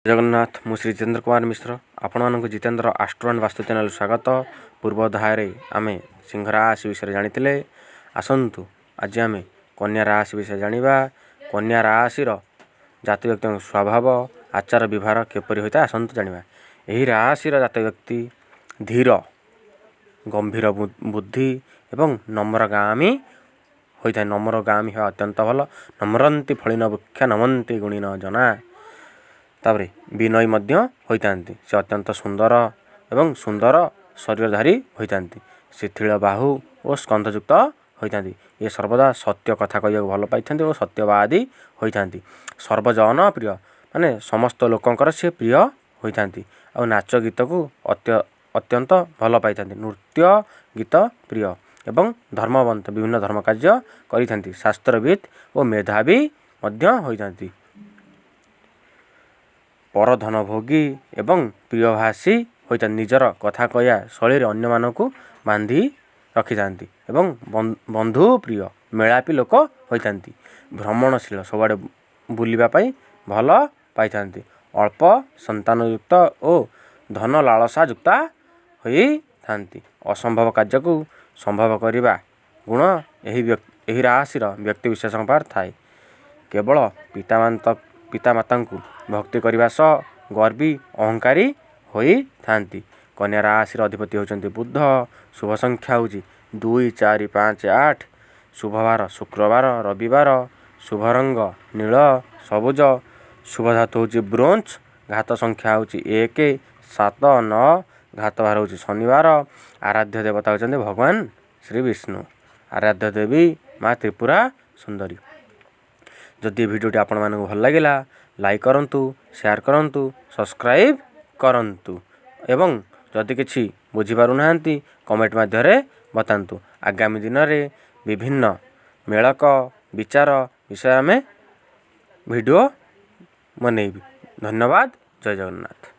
जगन्नाथ मु श्री जितेन्द्र कुमार मिश्र आपण Jitendra astro and vastu channel स्वागत। पूर्व अध्याय आम सिंह राशि विषय जानी आसतु आज आम कन्या राशि विषय जाना। कन्या राशि जात व्यक्ति स्वभाव आचार व्यवहार किपरि होता है आसतु जाना। यही राशि जात व्यक्ति धीर गंभीर बुद्धि एवं नम्रगामी होता है। नम्रगामी है अत्यंत भल। नम्रंती फलिन वृक्ष नमंती गुणिन जना। तापर विनयी मध्य होता से अत्यंत सुंदर एवं सुंदर शरीरधारी होता शिथिल बाहु और स्कंधयुक्त होता ये सर्वदा सत्य कथा कहूँ भल पाई और सत्यवादी होता सर्वजन प्रिय माने समस्त लोकंकर से प्रिय होता आ नाच गीत को अत्यंत भल पाई नृत्य गीत प्रिय एवं धर्मवंत विभिन्न धर्म कार्य करि शास्त्रविद और मेधावी होता परधन भोगी एवं प्रियभाषी होता निजर कथा कहया शैली अन्य मानक बांधी रखि थांती एवं बंधु प्रिय मेलापी लोक होता भ्रमणशील सबुआड़े बुलवाई भल पाई अल्प संतानयुक्त और धन लालसा युक्ता होती असंभव कार्य को संभव करने गुण यही राशि व्यक्ति विशेष पार थाए। केवल पितामाता को भक्ति करने सह गर्वी अहंकारी होती। कन्या राशि अधिपति होती बुध। शुभ संख्या हूँ 2, 4, 5, 8। शुभ वार शुक्रवार रविवार। शुभ रंग नील सबुज। शुभ धातु हूँ ब्रोंज। घात संख्या हूँ 1, 7, 9। घात बार हूँ शनिवार। आराध्य देवता होती भगवान श्री विष्णु। आराध्य देवी माँ त्रिपुरा सुंदरी। जदि भिडियोटी आपण मानक भल लगिला लाइक करंतु, शेयर करंतु, सब्सक्राइब करंतु एवं जदि किछि बुझी पारु नाहंती कमेंट माध्यरे बतांतु। आगामी दिन रे विभिन्न मेलक विचार विषय में वीडियो बनेइबी। धन्यवाद। जय जगन्नाथ।